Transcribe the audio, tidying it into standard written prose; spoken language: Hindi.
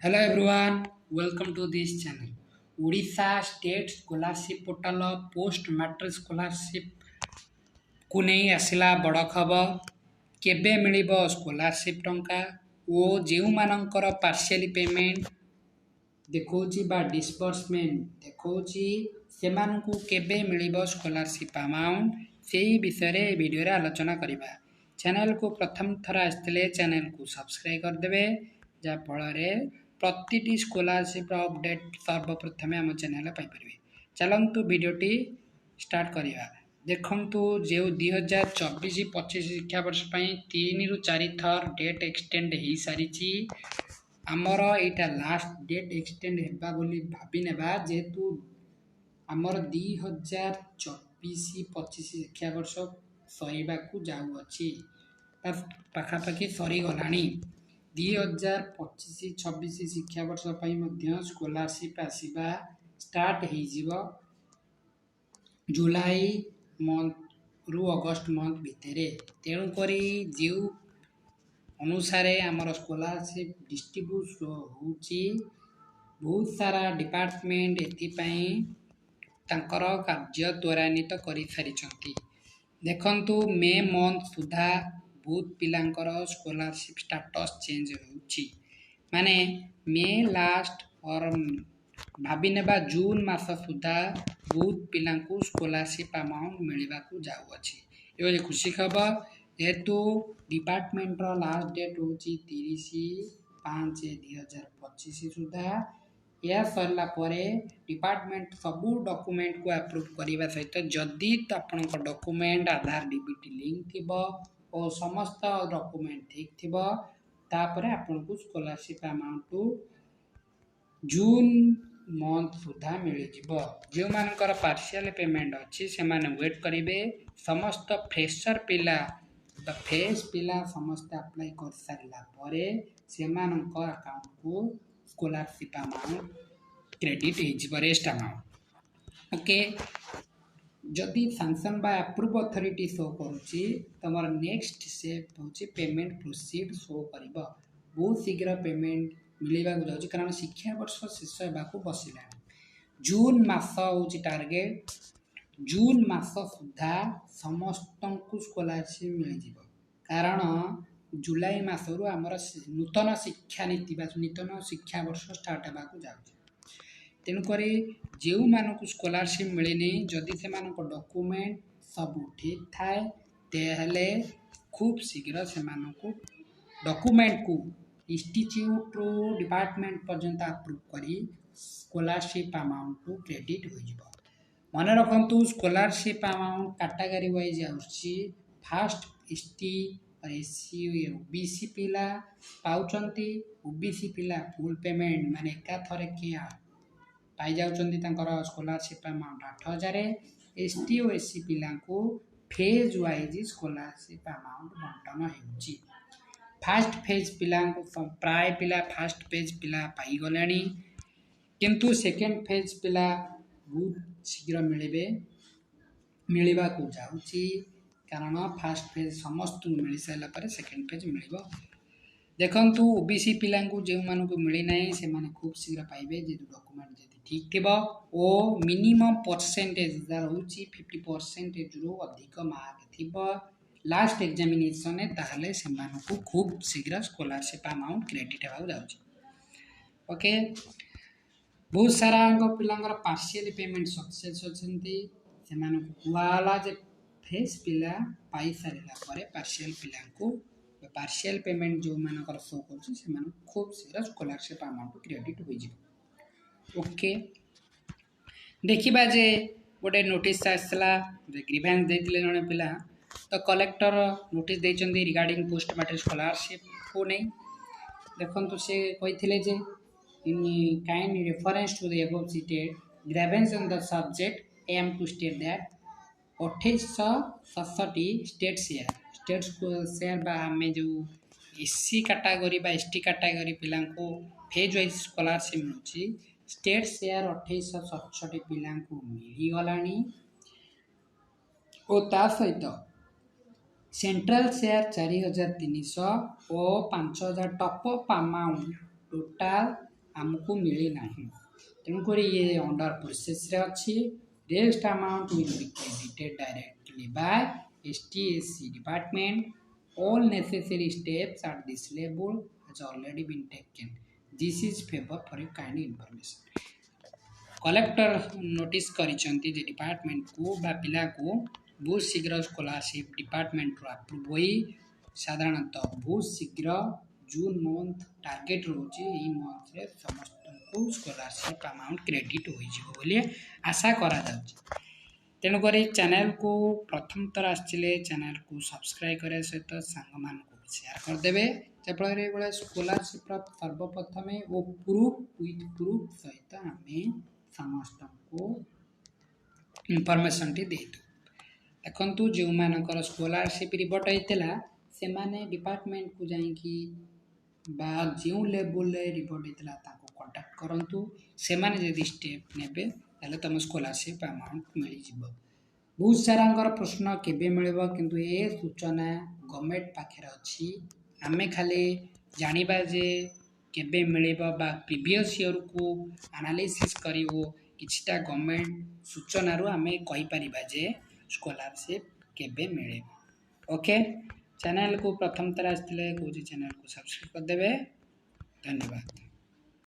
Hello everyone, welcome to this channel. Odisha State Scholarship Portal Post Matric Scholarship को नहीं आसला बड़ खबर केबे मिलिबो स्कॉलरशिप टंका ओ जेउ मानकर पार्शियली पेमेंट देखौची बा डिस्बर्समेंट देखौची सेमानकु केबे मिलिबो स्कॉलरशिप अमाउंट सेही विषय रे वीडियो रे आलोचना करिबा। चैनल को प्रथम थर आस्ते चैनल को सब्सक्राइब कर देबे जा फल प्रतिटी स्कॉलरशिप अपडेट सर्वप्रथमे आम चैनल पाइपर। चलतु वीडियोटी स्टार्ट करवा। देखु जो 2024-25 शिक्षावर्ष 3 ରୁ 4 थर डेट एक्सटेंड हो सारी आमर यहाँ लास्ट डेट एक्सटेंड होगा बोली भावी नेबा जेहेतु आमर 2024-25 शिक्षावर्ष सरीबा जाऊँगी पाखापाखि सरीगला। 2025-26 शिक्षावर्ष स्कॉलरशिप आसवा स्टार्ट हो जुलाई मंथ रु अगस्ट मंथ भितर। तेणुक जो अनुसार आमर स्कॉलरशिप डिस्ट्रीब्यूट हो बहुत सारा डिपार्टमेंट एपाई तांकर कार्य त्वरान्वित कर सारी। देखंतु मे मंथ सुधा बहुत पिलांकर स्कॉलरशिप स्टेटस चेंज होउची माने मे लास्ट और भाभी नेबा जून मास सुधा बहुत पिलांकु स्कॉलरशिप अमाउंट मिलवा को जाऊ अछि। ये खुशी खबर जेहेतु डिपार्टमेंट रो लास्ट डेट होची 30/5/2025 सुधा या सरला परे डिपार्टमेंट सबू डॉक्यूमेंट को अप्रूव करने सहित जदि आपनका डॉक्यूमेंट आधार डीबीटी लिंक थिबो और समस्त डॉक्यूमेंट ठीक थिबो तापरे आपनको स्कॉलरशिप अमाउंट जून मंथ सुधा मिल जिवो। जो मानकर पार्शियल पेमेंट अच्छी से माने वेट करेंगे समस्त फ्रेशर पिला फ्रेश पिला समस्त अप्लाई कर सारा परे से अकाउंट को स्कॉलरशिप अमाउंट क्रेडिट हो रेस्ट अमाउंट ओके। जदि sanction by approve authority show करुच्ची तुम नेक्स्ट स्टेप होची पेमेंट प्रोसीड शो कर बहुत शीघ्र पेमेंट मिलवा जाऊँगी कारण शिक्षा वर्ष शेष होगा बसला। जून मास हूँ टार्गेट जून मास सुधा समस्त को स्कॉलरशिप मिल जाव कारण जुलाई मासरू आमर नूतन शिक्षा नीति नूतन शिक्षा वर्ष स्टार्ट होगा जाऊँगी। तेणुक जो मानक स्कॉलरशिप मिलनी जदि से डॉक्यूमेंट सब ठीक थाए तेले खूब शीघ्र से डॉक्यूमेंट को इंस्टीट्यूट रू डिपार्टमेंट पर्यंत अप्रूव करी स्कॉलरशिप अमाउंट को क्रेडिट हो मन रखु। स्कॉलरशिप अमाउंट कैटेगरी वाइज आउची फास्ट एसटी एससी ओबीसी पिला पाउचंती ओबीसी पिला फुल पेमेंट माने एका थरे किया पाई जाउचंती तांकर स्कॉलरशिप अमाउंट 8000 एसटी और एससी पिला को फेज वाइज स्कॉलरशिप अमाउंट बंटन होउची। फास्ट फेज पिला प्राय पिला फास्ट फेज पिला पाई गलेनी किंतु सेकेंड फेज पिला बहुत शीघ्र मिलवा को जाउची कारण फास्ट फेज समस्त मिल सारा पर सेकेंड फेज मिल। देखंतु ओबीसी पिला जो मानक मिली ना से माने खूब शीघ्र पाइबे जेतु डॉक्यूमेंट जदि ठीक थिबो ओ मिनिमम परसेंटेज होउची 50% रु अधिक मार्क थिबो लास्ट एग्जामिनेशन ताहले से मानक खूब शीघ्र स्कॉलरशिप अमाउंट क्रेडिट होगा जाउची ओके। बहुत सारा पिलांगर पार्शियल पेमेंट सक्सेस होचंती से मानक कुआला जे फ्रेश पिला पाई सारिला परे पार्शियल पिला को पार्शियल पेमेंट जो मानकर शो करछि से मानक खूब शीघ्र स्कॉलरशिप अमाउंट क्रेडिट हो जिवो ओके। देखिबा जे गोटे नोटिस आसला ग्रीवेंस देथिले जने पिला तो कलेक्टर नोटिस देचंदी रिगार्डिंग पोस्ट मैट्रिक स्कॉलरशिप को नहीं देखंतु से कहिथिले जे in kind reference to the above stated grievance on the subject I am to state that 2867 state share बा हमें जो एससी कैटेगरी बा एसटी कैटेगरी पिला को फेज वाइज स्कॉलरशिप मिलूँ स्टेट शेयर 2867 पिला को मिलगलानी और ता सहित सेंट्रल शेयर 4300 और 5000 टॉप अप अमाउंट टोटाल आमको मिले नहीं। तेणुक ये अंडर प्रोसेस रे अच्छी। Rest amount will be credited directly by STSC department. All necessary steps at this level has already been taken. This is favor for your kind information. Collector notice करिसेंती जे डिपार्टमेंट को बा पिला को बहुत शीघ्र स्कॉलरशिप डिपार्टमेंट रो अप्रूव होई साधारणतः बहुत शीघ्र जून मंथ टार्गेट रोचे ई मंथ रे समस्त को स्कॉलरशिप अमाउंट क्रेडिट होई जिवो बोली आशा करा जाउची। तेणुक चैनल को प्रथम थर आसले चैनल को सब्सक्राइब करने सहित सांग मान को शेयर करदे जहाँफल ये स्कॉलरशिप सर्वप्रथम वो प्रूफ विथ प्रूफ सहित आम समस्त को इनफॉरमेशन टी दे देखु जो मानकर स्कॉलरशिप रिपोर्ट होता से माने डिपार्टमेंट को जाकि बा जो लेवल रिपोर्ट होता कांटेक्ट करूँ से माने स्टेप ने तुम स्कॉलरशिप अमाउंट मिल जाव। बहुत सारा प्रश्न केबे मिलबो किंतु ए सूचना गवर्नमेंट पाखे अच्छी आमे खाली जानिबा जे केबे मिलबो बा प्रीवियस ईयर को एनालिसिस करिवो किछटा गवर्नमेंट सूचना रो आमे कहि परिबा जे स्कॉलरशिप केबे मिलेबो। ओके चैनल को प्रथम तरह आसले को चैनल को सब्सक्राइब कर देबे। धन्यवाद।